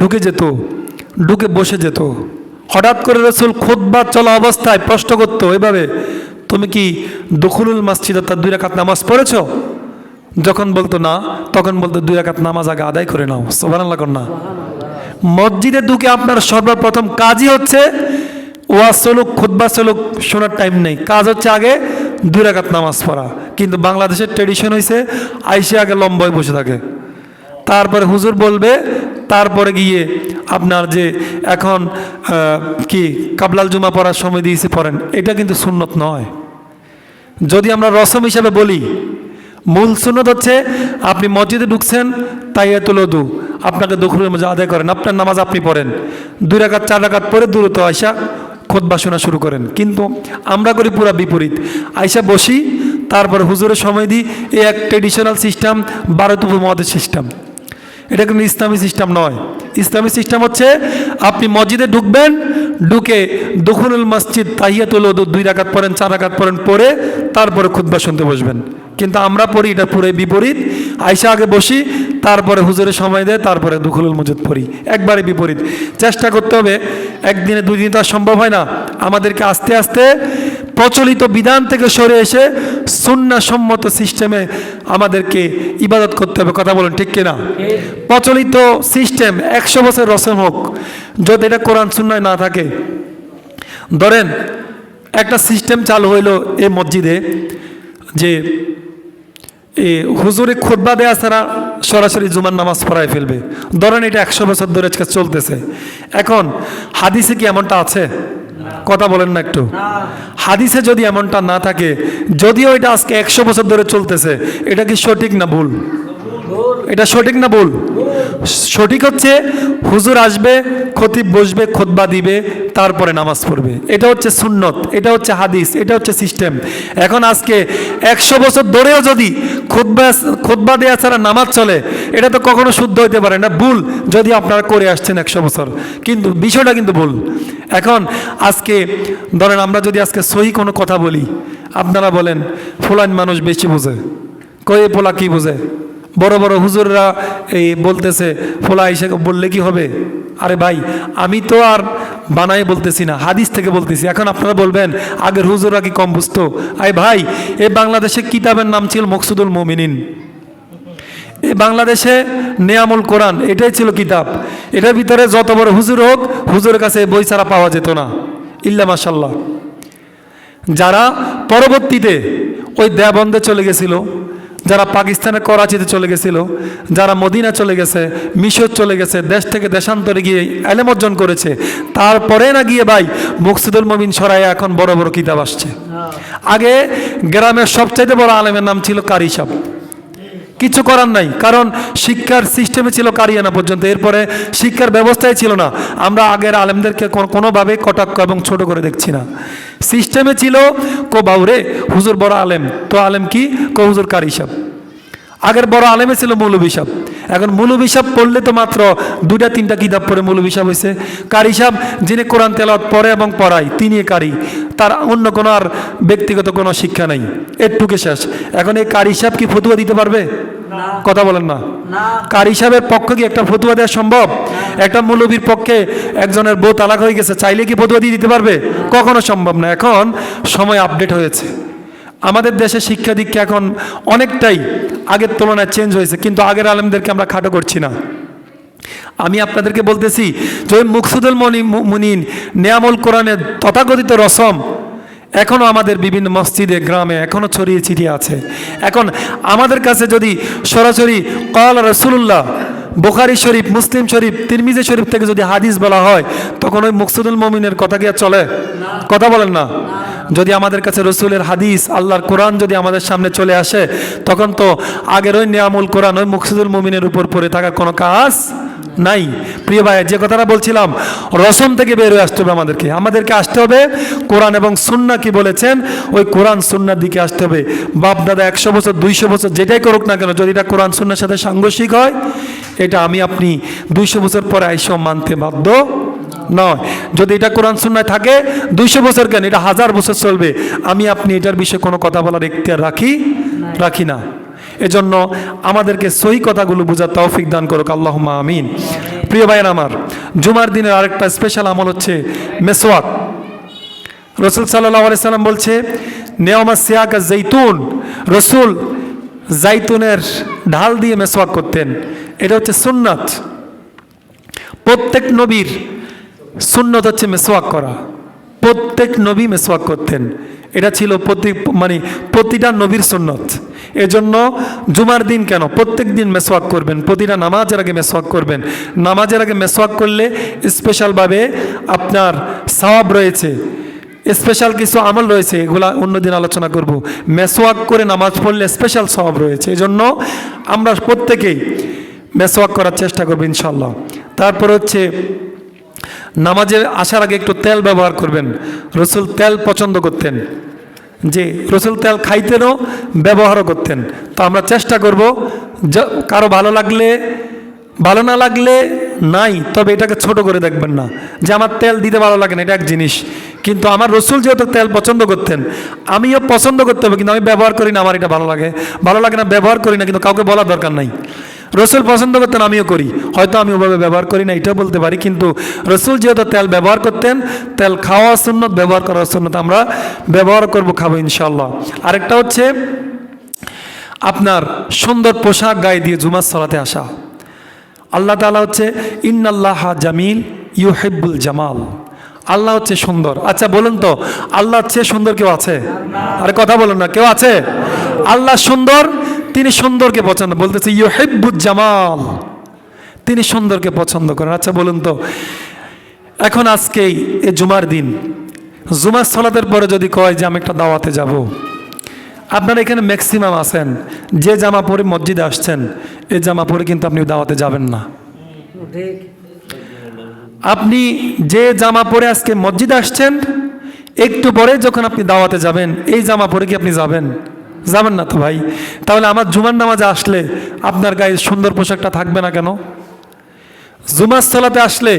ঢুকে বসে যেত, হঠাৎ করে রাসূল খুতবা চলা অবস্থায় প্রশ্ন করত এভাবে, তুমি কি দুখুলুল মসজিদে তার 2 রাকাত নামাজ পড়েছো? যখন বলতো না, তখন বলতো 2 রাকাত নামাজ আগে আদায় করে নাও। সুবহানাল্লাহ কর না? মসজিদে ঢুকে আপনার সর্বপ্রথম কাজই হচ্ছে ওয়াজ চলুক, খুতবা চলুক, শোনার টাইম নেই, কাজ হচ্ছে আগে 2 রাকাত নামাজ পড়া। কিন্তু বাংলাদেশের ট্রেডিশন হয়েছে আইসে আগে লম্বায় বসে থাকে, তারপরে হুজুর বলবে, তারপরে গিয়ে আপনার যে এখন কি কাবলাল জুমা পড়ার সময় দিয়েছে পড়েন, এটা কিন্তু সুন্নত নয়। যদি আমরা রসম হিসাবে বলি, মূল সুন্নত হচ্ছে আপনি মসজিদে ঢুকছেন, তাহিয়াতুল ওযু, আপনাকে দুখুলের মধ্যে আদায় করেন, আপনার নামাজ আপনি পড়েন, 2 রাকাত 4 রাকাত পরে দ্রুত আয়সা খুতবা শোনা শুরু করেন। কিন্তু আমরা করি পুরা বিপরীত, আয়সা বসি, তারপরে হুজুরের সময় দিই। এই এক ট্রেডিশনাল সিস্টেম, ভারত উপমহাদেশ সিস্টেম। এটা কিন্তু ইসলামী সিস্টেম নয়। ইসলামী সিস্টেম হচ্ছে আপনি মসজিদে ঢুকবেন, ঢুকে দুখুলুল মসজিদ তাহিয়াতুল ওযু 2 রাকাত পড়েন, 4 রাকাত পড়েন, পরে তারপরে খুতবা শুনতে বসবেন। কিন্তু আমরা পড়ি এটা পুরো বিপরীত, আয়সা আগে বসি, তারপরে হুজুরের সময় দেয়, তারপরে দুখুলুল মসজিদ পড়ি, একবারে বিপরীত। চেষ্টা করতে হবে, একদিনে 2 দিন তো আর সম্ভব হয় না। আমাদেরকে আস্তে আস্তে প্রচলিত বিধান থেকে সরে এসে সুন্নাহ সম্মত সিস্টেমে আমাদেরকে ইবাদত করতে হবে। কথা বলেন ঠিক কিনা? প্রচলিত সিস্টেম 100 বছর রসম হোক, যদি এটা কোরআন সুন্নায় না থাকে, ধরেন একটা সিস্টেম চালু হইলো এই মসজিদে যে এই হুজুরে খুতবা দেয়া ছাড়া সরাসরি জুমার নামাজ পড়ায় ফেলবে, ধরেন এটা 100 বছর ধরে আজকে চলতেছে। এখন হাদিসে কি এমনটা আছে? কথা বলেন না একটু। হাদিসে যদি এমনটা না থাকে, যদিও এটা আজকে 100 বছর ধরে চলতেছে, এটা কি সঠিক না ভুল? এটা সঠিক না ভুল? সঠিক হচ্ছে হুজুর আসবে, খতিব বসবে, খুতবা দিবে, তারপরে নামাজ পড়বে। এটা হচ্ছে সুন্নত, এটা হচ্ছে হাদিস, এটা হচ্ছে সিস্টেম। এখন আজকে 100 বছর ধরেও যদি খুতবা দেয়া ছাড়া নামাজ চলে, এটা তো কখনো শুদ্ধ হইতে পারে না, ভুল। যদি আপনারা করে আসছেন 100 বছর, কিন্তু বিষয়টা কিন্তু ভুল। এখন আজকে ধরেন আমরা যদি আজকে সহি কোনো কথা বলি, আপনারা বলেন ফুলান মানুষ বেশি বোঝে, কয়ে পোলা কি বোঝে? বড় বড় হুজুররা এই বলতেছে ফোলা এসে বললে কি হবে? আরে ভাই, আমি তো আর বানাই বলতেছি না, হাদিস থেকে বলতেছি। এখন আপনারা বলবেন আগের হুজুররা কি কম বুঝতো? আই ভাই, এই বাংলাদেশে কিতাবের নাম ছিল মকসুদুল মুমিনিন। এই বাংলাদেশে নেয়ামুল কোরআন এটাই ছিল কিতাব। এটার ভিতরে যত বড় হুজুর হোক, হুজুরের কাছে বই ছাড়া পাওয়া যেত না, ইল্লা মাশাল্লাহ। যারা পরবর্তীতে ওই দেওবন্দে চলে গেছিল, যারা পাকিস্তানের করাচিতে চলে গেছিল, যারা মদিনা চলে গেছে, মিশর চলে গেছে, দেশ থেকে দেশান্তরে গিয়ে ইলম অর্জন করেছে, তারপরে না গিয়ে ভাই মকসুদুল মুমিন সরাইয়া এখন বড় বড় কিতাব আসছে। আগে গ্রামের সবচাইতে বড় আলেমের নাম ছিল কারি সাহেব। কিছু করার নাই, কারণ শিক্ষার সিস্টেমে ছিল কারিয়ানা পর্যন্ত, এরপরে শিক্ষার ব্যবস্থাই ছিল না। আমরা আগের আলেমদেরকে কোনোভাবে কটাক্ষ এবং ছোট করে দেখছি না। সিস্টেমে ছিল কো বাউরে হুজুর বড় আলেম, তো আলেম কি কো হুজুর কারি সাহেব। আগের বড় আলেমে ছিল মৌলভী সাহেব। এখন মৌলভী সাহেব পড়লে তো মাত্র 2-3টা কিতাব পড়ে মৌলভী সাহেব হয়েছে। কারি সাহেব যিনি কোরআন তেলাওয়াত পড়ে এবং পড়ায় তিনি কারি, তার অন্য কোনো আর ব্যক্তিগত কোনো শিক্ষা নেই, এরটুকু শেষ। এখন এই কারি সাহেব কি ফতুয়া দিতে পারবে? কথা বলেন না। কারি সাহেবের পক্ষে কি একটা ফতুয়া দেওয়া সম্ভব? একটা মৌলভীর পক্ষে একজনের বউ তালাক হয়ে গেছে, চাইলে কি ফতুয়া দিয়ে দিতে পারবে? কখনো সম্ভব না। এখন সময় আপডেট হয়েছে, আমাদের দেশে শিক্ষা দীক্ষা এখন অনেকটাই আগের তুলনায় চেঞ্জ হয়েছে, কিন্তু আগের আলেমদেরকে আমরা খাটো করছি না। আমি আপনাদেরকে বলতেছি যে মকসুদুল মুমিনিন নেয়ামুল কোরআনের তথাকথিত রসম এখনও আমাদের বিভিন্ন মসজিদে গ্রামে এখনও ছড়িয়ে ছিটিয়ে আছে। এখন আমাদের কাছে যদি সরাসরি ক্বালা রাসূলুল্লাহ বুখারী শরীফ, মুসলিম শরীফ, তিরমিজি শরীফ থেকে যদি হাদিস বলা হয়, তখন ওই মকসুদুল মুমিনের কথা কি আর চলে? কথা বলেন না। যদি আমাদের কাছে রসুলের হাদিস, আল্লাহর কোরআন যদি আমাদের সামনে চলে আসে, তখন তো আগের ওই নেয়ামুল কোরআন ওই মকসুদুল মুমিনের উপর পড়ে থাকার কোনো কাজ নাই। প্রিয় ভাই, যে কথাটা বলছিলাম, রসম থেকে বের হয়ে আসতে হবে আমাদেরকে আসতে হবে কোরআন এবং সুন্নাহ কি বলেছেন, ওই কোরআন সুন্নার দিকে আসতে হবে। বাপ দাদা 100 বছর 200 বছর যেটাই করুক না কেন, যদি এটা কোরআন সুন্নার সাথে সাংঘর্ষিক হয়, এটা আমি আপনি 200 বছর পরে আইসা মানতে বাধ্য নয়। যদি এটা কোরআন সুন্নায় থাকে 200 বছর কেন, এটা 1000 বছর চলবে, আমি আপনি এটার বিষয়ে কোনো কথা বলার এখতিয়ার রাখি না। এজন্য আমাদেরকে সহি কথাগুলো বোঝার তৌফিক দান করুক, আল্লাহুম্মা আমিন। প্রিয় ভাইয়ের আমার, জুমার দিনের আরেকটা স্পেশাল আমল হচ্ছে মেসওয়াক। রসুল সাল্লাল্লাহু আলাইহি সাল্লাম বলছে নেওমা সিয়াকা জৈতুন, রসুল জাইতুনের ঢাল দিয়ে মেসওয়াক করতেন। এটা হচ্ছে সুন্নাত। প্রত্যেক নবীর সুন্নত হচ্ছে মেসওয়াক করা। প্রত্যেক নবী মেসওয়াক করতেন, এটা ছিল প্রতিটা নবীর সুন্নত। এজন্য জুমার দিন কেন প্রত্যেক দিন মেসওয়াক করবেন, প্রতিটা নামাজের আগে মেসওয়াক করবেন। নামাজের আগে মেসওয়াক করলে স্পেশালভাবে আপনার সওয়াব রয়েছে, স্পেশাল কিছু আমল রয়েছে, এগুলা অন্যদিন আলোচনা করব। মেসওয়াক করে নামাজ পড়লে স্পেশাল সওয়াব রয়েছে, এজন্য আমরা প্রত্যেকেই মেসওয়াক করার চেষ্টা করব ইনশাল্লাহ। তারপর হচ্ছে নামাজে আসার আগে একটু তেল ব্যবহার করবেন। রসুল তেল পছন্দ করতেন, যে রসুল তেল খাইতেনও ব্যবহারও করতেন। তো আমরা চেষ্টা করব, কারো ভালো লাগলে ভালো না লাগলে নাই, তবে এটাকে ছোট করে দেখবেন না যে আমার তেল দিতে ভালো লাগে না, এটা এক জিনিস। কিন্তু আমার রসুল যেহেতু তেল পছন্দ করতেন, আমিও পছন্দ করতে হবে, কিন্তু আমি ব্যবহার করি না, আমার এটা ভালো লাগে না, ব্যবহার করি না, কিন্তু কাউকে বলার দরকার নাই। রসুল পছন্দ করতেন, আমিও করি, হয়তো আমি ওভাবে ব্যবহার করি না এটাও বলতে পারি, কিন্তু রসুল যেহেতু তেল ব্যবহার করতেন, তেল খাওয়া সুন্নত, ব্যবহার করার সুন্নত, আমরা ব্যবহার করব, খাবো ইনশাল্লাহ। আরেকটা হচ্ছে আপনার সুন্দর পোশাক গায়ে দিয়ে জুমার সালাতে আসা। আল্লাহ তাআলা হচ্ছে ইন্নাল্লাহা জামিল ইউহিব্বুল জামাল, আল্লাহ হচ্ছে সুন্দর। আচ্ছা বলুন তো, আল্লাহ হচ্ছে সুন্দর কেউ আছে? আরে কথা বলুন না, কেউ আছে? আল্লাহ সুন্দর, তিনি সুন্দরকে পছন্দ, বলতেছে ইউহিব্বুল জামাল, তিনি সুন্দরকে পছন্দ করেন। আচ্ছা বলুন তো, এখন আজকেই এই জুমার দিন, জুমার সালাতের পরে যদি কয় যে আমি একটা দাওয়াতে যাব, আপনারা এখানে ম্যাক্সিমাম আছেন যে জামা পরে মসজিদে আসছেন, এই জামা পরে কিন্তু আপনি দাওয়াতে যাবেন না। আপনি যে জামা পরে আজকে মসজিদে আসছেন, একটু পরে যখন আপনি দাওয়াতে যাবেন, এই জামা পরে কি আপনি যাবেন না তো ভাই। তাহলে আমার জুমার নামাজে আসলে আপনার গায়ে সুন্দর পোশাকটা থাকবে না কেন? জুমার সালাতে আসলে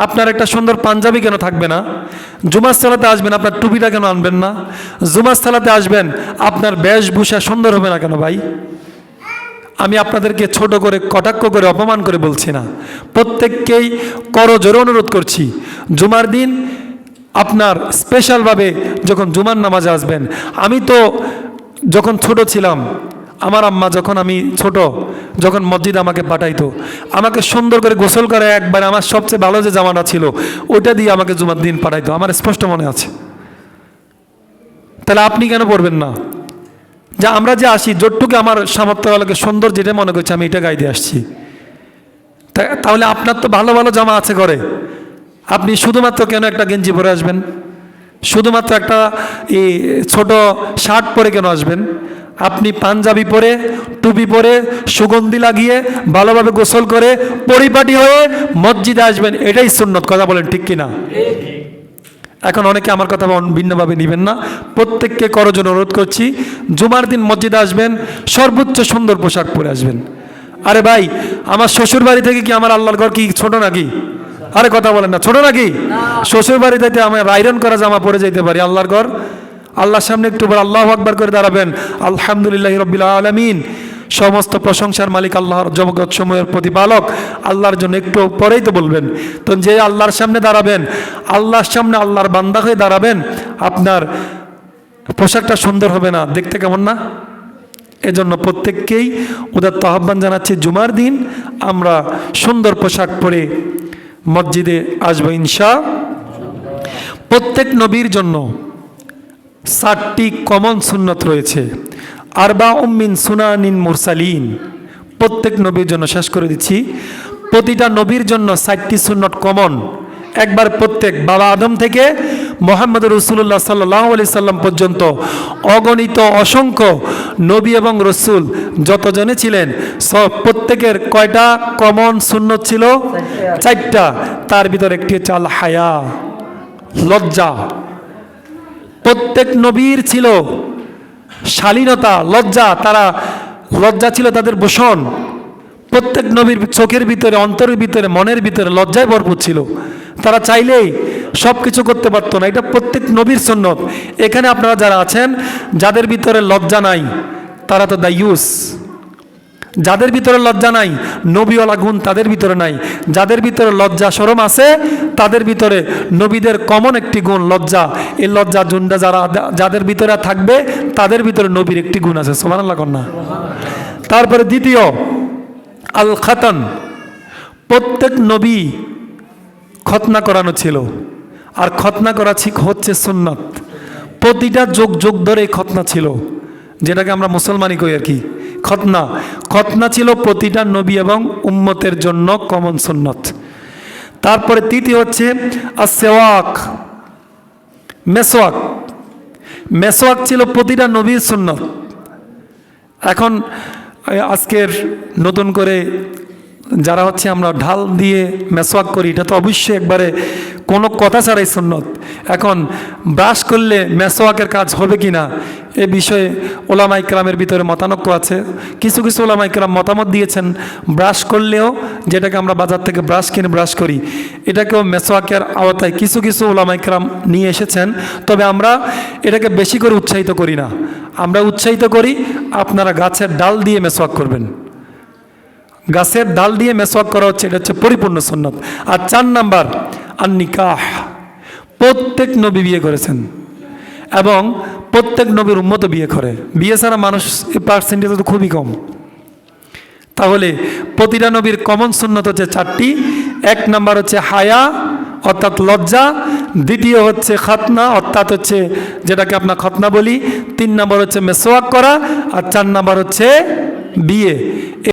আপনার একটা সুন্দর পাঞ্জাবি কেন থাকবে না? জুমার সালাতে আসবেন, আপনার টুপিটা কেন আনবেন না? জুমার সালাতে আসবেন, আপনার বেশভূষা সুন্দর হবে না কেন ভাই? আমি আপনাদেরকে ছোট করে কটাক্ষ করে অপমান করে বলছি না, প্রত্যেককেই করজোরে অনুরোধ করছি, জুমার দিন আপনার স্পেশালভাবে যখন জুমার নামাজে আসবেন, আমি তো যখন ছোট ছিলাম, আমার আম্মা যখন আমি ছোট, যখন মসজিদে আমাকে পাঠাইতো, আমাকে সুন্দর করে গোসল করে একবার আমার সবচেয়ে ভালো যে জামাটা ছিল ওইটা দিয়ে আমাকে জুমার দিন পাঠাইতো, আমার স্পষ্ট মনে আছে। তাহলে আপনি কেন পড়বেন না? যে আমরা যে আসি, যতটুকু আমার সামর্থ্য আলোকে সুন্দর যেটা মনে করছি আমি এটা গাইতে আসছি, তাহলে আপনার তো ভালো ভালো জামা আছে ঘরে, আপনি শুধুমাত্র কেন একটা গেঞ্জি পরে আসবেন? শুধুমাত্র একটা এই ছোট শার্ট পরে কেন আসবেন? আপনি পাঞ্জাবি পরে, টুপি পরে, সুগন্ধি লাগিয়ে, ভালোভাবে গোসল করে, পরিপাটি হয়ে মসজিদে আসবেন, এটাই সুন্নত। কথা বলেন ঠিক কিনা? এখন অনেকে আমার কথা ভিন্নভাবে নেবেন না, প্রত্যেককে করজন্য অনুরোধ করছি, জুমার দিন মসজিদে আসবেন, সর্বোচ্চ সুন্দর পোশাক পরে আসবেন। আরে ভাই, আমার শ্বশুর বাড়ি থেকে কি আমার আল্লাহর ঘর কি ছোট নাকি? আরে কথা বলেন না, ছোট নাকি? শ্বশুর বাড়ি থেকে আমার আয়রন করা জামা পরে যেতে পারি, আল্লাহর ঘর, আল্লাহর সামনে একটু বড় আল্লাহু আকবার করে দাঁড়াবেন, আলহামদুলিল্লাহি রাব্বিল আলামিন, সমস্ত প্রশংসার মালিক আল্লাহর, জগৎ সমূহের প্রতিপালক আল্লাহর জন্য একটু পরেই তো বলবেন। তো যে আল্লাহর সামনে দাঁড়াবেন, আল্লাহর সামনে আল্লাহর বান্দা হয়ে দাঁড়াবেন, আপনার পোশাকটা সুন্দর হবে না, দেখতে কেমন না? এজন্য প্রত্যেককেই উদাত্ত আহ্বান জানাচ্ছি, জুমার দিন আমরা সুন্দর পোশাক পরে মসজিদে আসবো ইনশাআল্লাহ। প্রত্যেক নবীর জন্য 7টি কমন সুন্নত রয়েছে, আরবাউম মিন সুনানিন মুরসালিন। প্রত্যেক নবীর জন্য, শেষ করে দিচ্ছি, প্রতিটা নবীর জন্য 7টি সুন্নত কমন। একবার প্রত্যেক বাবা আদম থেকে মুহাম্মদ রাসূলুল্লাহ সাল্লাল্লাহু আলাইহি সাল্লাম পর্যন্ত অগণিত অসংখ্য নবী এবং রসুল যতজনে ছিলেন, সব প্রত্যেকের কয়টা কমন সুন্নত ছিল? 4টা। তার ভিতর একটি হচ্ছে আল হায়া, লজ্জা। প্রত্যেক নবীর ছিল শালীনতা, লজ্জা, তারা লজ্জা ছিল তাদের ভূষণ। প্রত্যেক নবীর চোখের ভিতরে, অন্তরের ভিতরে, মনের ভিতরে লজ্জায় ভরপুর ছিল, তারা চাইলেই সব কিছু করতে পারতো না। এটা প্রত্যেক নবীর সুন্নত। এখানে আপনারা যারা আছেন, যাদের ভিতরে লজ্জা নাই তারা তো দায়ুস। যাদের ভিতরে লজ্জা নাই, নবীওয়ালা গুণ তাদের ভিতরে নাই। যাদের ভিতরে লজ্জা শরম আছে, তাদের ভিতরে নবীদের কমন একটি গুণ লজ্জা। এই লজ্জা গুণটা যাদের ভিতরে থাকবে, তাদের ভিতরে নবীর একটি গুণ আছে। সুবহানাল্লাহ কন্যা। তারপরে দ্বিতীয় আল খাতান। প্রত্যেক নবী খতনা করানো ছিল, আর খতনা করা হচ্ছে সুন্নাত। প্রতিটা যুগ যুগ ধরে খতনা ছিল, যেটাকে আমরা মুসলমানই কই আর কি, খতনা। খতনা ছিল প্রতিটা নবী এবং উম্মতের জন্য কমন সুন্নত। তারপরে তৃতীয় হচ্ছে আসওয়াক, মেসওয়াক। মেসওয়াক ছিল প্রতিটা নবীর সুন্নত। এখন আজকের নতুন করে যারা হচ্ছে আমরা ঢাল দিয়ে মেসওয়াক করি, এটা তো অবশ্যই একবারে কোনো কথা ছাড়াই সুন্নত। এখন ব্রাশ করলে মেসওয়াকের কাজ হবে কি না এ বিষয়ে ওলামা ইকরামের ভিতরে মতানৈক্য আছে। কিছু কিছু ওলামা ইকরাম মতামত দিয়েছেন ব্রাশ করলেও, যেটাকে আমরা বাজার থেকে ব্রাশ কিনে ব্রাশ করি, এটাকেও মেসওয়াকের আওতায় কিছু কিছু ওলামা ইকরাম নিয়ে এসেছেন। তবে আমরা এটাকে বেশি করে উৎসাহিত করি না। আমরা উৎসাহিত করি আপনারা গাছের ডাল দিয়ে মেসওয়াক করবেন। গাছের ডাল দিয়ে মেসওয়াক করা হচ্ছে, এটা হচ্ছে পরিপূর্ণ সুন্নত। আর 4 নাম্বার আর নিকাহ। প্রত্যেক নবী বিয়ে করেছেন এবং প্রত্যেক নবীর উম্মত বিয়ে করে। বিয়ে ছাড়া মানুষ পার্সেন্টেজ তো খুবই কম। তাহলে প্রতিটা নবীর কমন সুন্নত হচ্ছে 4টি। 1 নাম্বার হচ্ছে হায়া অর্থাৎ লজ্জা, দ্বিতীয় হচ্ছে খাতনা অর্থাৎ হচ্ছে যেটাকে আমরা খতনা বলি, 3 নাম্বার হচ্ছে মেসওয়াক করা, আর 4 নাম্বার হচ্ছে বিয়ে।